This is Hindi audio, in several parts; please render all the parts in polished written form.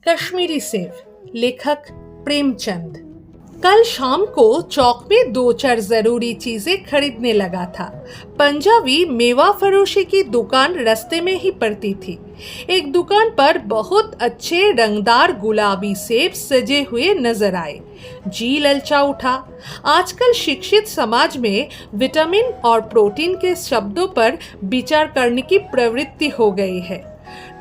कश्मीरी सेब, लेखक प्रेमचंद। कल शाम को चौक में दो चार जरूरी चीजें खरीदने लगा था। पंजाबी मेवा फरोशी की दुकान रास्ते में ही पड़ती थी। एक दुकान पर बहुत अच्छे रंगदार गुलाबी सेब सजे हुए नजर आए। जी ललचा उठा। आजकल शिक्षित समाज में विटामिन और प्रोटीन के शब्दों पर विचार करने की प्रवृत्ति हो गई है।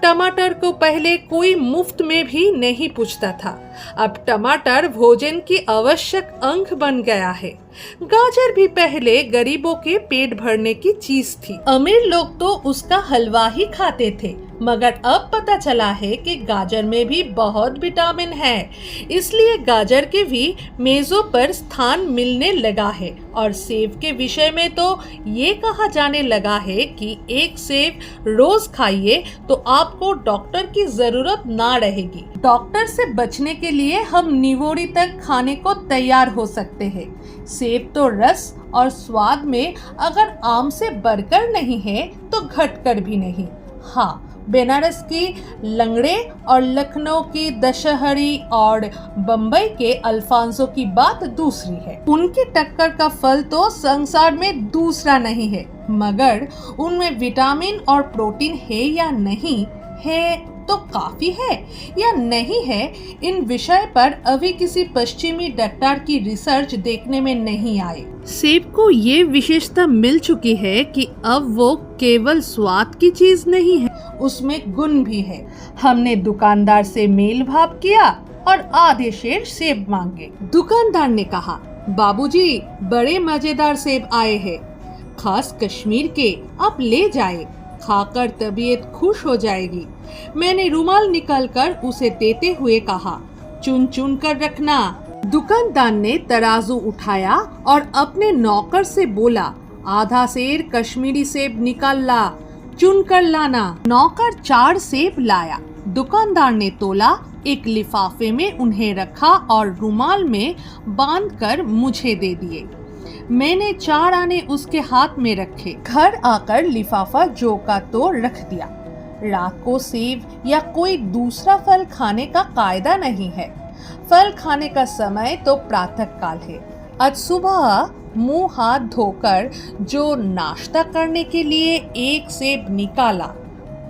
टमाटर को पहले कोई मुफ्त में भी नहीं पूछता था, अब टमाटर भोजन की आवश्यक अंग बन गया है। गाजर भी पहले गरीबों के पेट भरने की चीज थी। अमीर लोग तो उसका हलवा ही खाते थे, मगर अब पता चला है कि गाजर में भी बहुत विटामिन है। इसलिए गाजर के भी मेजों पर स्थान मिलने लगा है। और सेब के विषय में तो ये कहा जाने लगा है कि एक सेब रोज खाइए तो आपको डॉक्टर की जरूरत ना रहेगी। डॉक्टर से बचने के लिए हम निवोड़ी तक खाने को तैयार हो सकते हैं। सेब तो रस और स्वाद में अगर आम से बढ़कर नहीं है तो घटकर भी नहीं। हाँ, बनारस की लंगड़े और लखनऊ की दशहरी और बम्बई के अल्फांसो की बात दूसरी है। उनकी टक्कर का फल तो संसार में दूसरा नहीं है, मगर उनमें विटामिन और प्रोटीन है या नहीं है तो काफी है या नहीं है, इन विषय पर अभी किसी पश्चिमी डॉक्टर की रिसर्च देखने में नहीं आई। सेब को ये विशेषता मिल चुकी है कि अब वो केवल स्वाद की चीज नहीं है, उसमें गुण भी है। हमने दुकानदार से मेल भाव किया और आधे शेर सेब मांगे। दुकानदार ने कहा, बाबूजी बड़े मजेदार सेब आए हैं, खास कश्मीर के, आप ले जाए, खाकर तबीयत खुश हो जाएगी। मैंने रुमाल निकालकर उसे देते हुए कहा, चुन चुन कर रखना। दुकानदार ने तराजू उठाया और अपने नौकर से बोला, आधा सेर कश्मीरी सेब निकाल ला, चुन कर लाना। नौकर 4 सेब लाया। दुकानदार ने तोला, एक लिफाफे में उन्हें रखा और रुमाल में बांधकर मुझे दे दिए। मैंने 4 आने उसके हाथ में रखे। घर आकर लिफाफा जो का तो रख दिया। रात को सेब या कोई दूसरा फल खाने का कायदा नहीं है। फल खाने का समय तो प्रातः काल है। आज सुबह मुंह हाथ धोकर जो नाश्ता करने के लिए एक सेब निकाला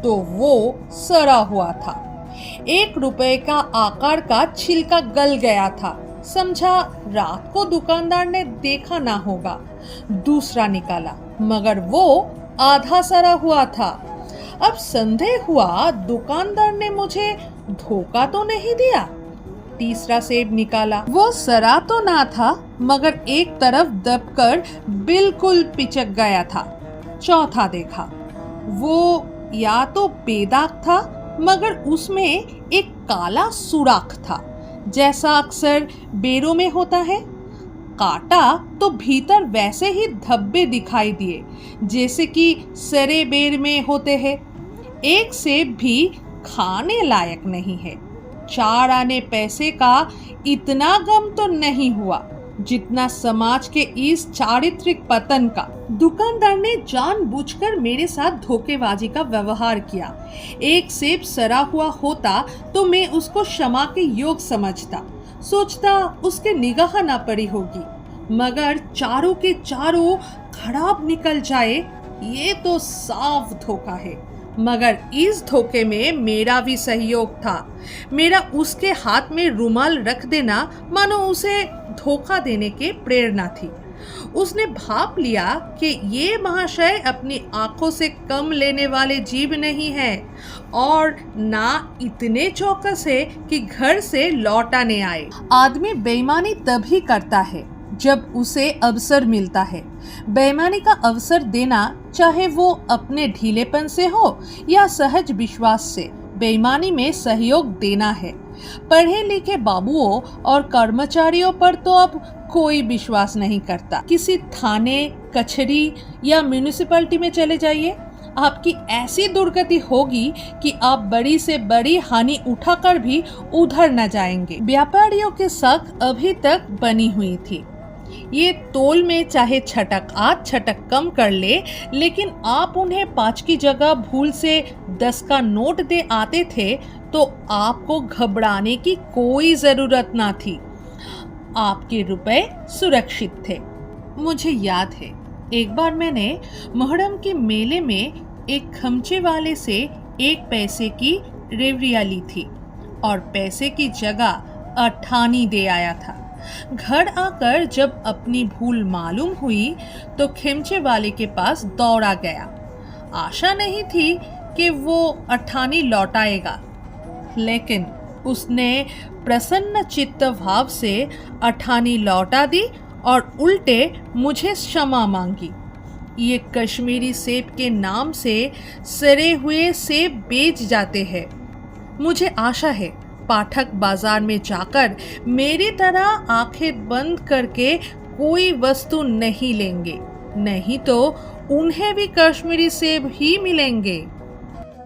तो वो सड़ा हुआ था। 1 रुपए का आकार का छिलका गल गया था। समझा रात को दुकानदार ने देखा ना होगा। दूसरा निकाला, मगर वो आधा सड़ा हुआ था। अब संदेह हुआ दुकानदार ने मुझे धोखा तो नहीं दिया। तीसरा सेब निकाला, वो सड़ा तो ना था, मगर एक तरफ दबकर बिल्कुल पिचक गया था। चौथा देखा, वो या तो बेदाग था, मगर उसमें एक काला सुराख था, जैसा अक्सर बेरों में होता है। काटा तो भीतर वैसे ही धब्बे दिखाई दिए जैसे कि सरे बेर में होते हैं। एक सेब भी खाने लायक नहीं है। 4 आने पैसे का इतना गम तो नहीं हुआ जितना समाज के इस चारित्रिक पतन का। दुकानदार ने जानबूझकर मेरे साथ धोखेबाजी का व्यवहार किया। एक सेब सड़ा हुआ होता तो मैं उसको क्षमा के योग समझता, सोचता उसके निगाह ना पड़ी होगी, मगर चारों के चारों खराब निकल जाए ये तो साफ धोखा है। मगर इस धोखे में मेरा भी सहयोग था। मेरा उसके हाथ में रुमाल रख देना मानो उसे धोखा देने के प्रेरणा थी। उसने भाप लिया कि ये महाशय अपनी आंखों से कम लेने वाले जीव नहीं है और ना इतने चौकस है कि घर से लौटाने आए। आदमी बेईमानी तभी करता है जब उसे अवसर मिलता है। बेईमानी का अवसर देना, चाहे वो अपने ढीलेपन से हो या सहज विश्वास से, बेईमानी में सहयोग देना है। पढ़े लिखे बाबुओं और कर्मचारियों पर तो अब कोई विश्वास नहीं करता। किसी थाने, कचहरी या म्यूनिसिपैलिटी में चले जाइए, आपकी ऐसी दुर्गति होगी कि आप बड़ी से बड़ी हानि उठाकर भी उधर न जाएंगे। व्यापारियों के शक अभी तक बनी हुई थी। ये तोल में चाहे छटक आध छटक कम कर ले, लेकिन आप उन्हें 5 की जगह भूल से 10 का नोट दे आते थे तो आपको घबराने की कोई जरूरत ना थी। आपके रुपए सुरक्षित थे। मुझे याद है, एक बार मैंने मोहर्रम के मेले में एक खमचे वाले से 1 पैसे की रेवड़ियाँ ली थी और पैसे की जगह अठानी दे आया था। घर आकर जब अपनी भूल मालूम हुई तो खिमचे वाले के पास दौड़ा गया। आशा नहीं थी कि वो अठानी लौटाएगा, लेकिन उसने प्रसन्न चित्त भाव से अठानी लौटा दी और उल्टे मुझे क्षमा मांगी। ये कश्मीरी सेब के नाम से सड़े हुए सेब बेच जाते हैं। मुझे आशा है पाठक बाजार में जाकर मेरी तरह आंखें बंद करके कोई वस्तु नहीं लेंगे, नहीं तो उन्हें भी कश्मीरी सेब ही मिलेंगे।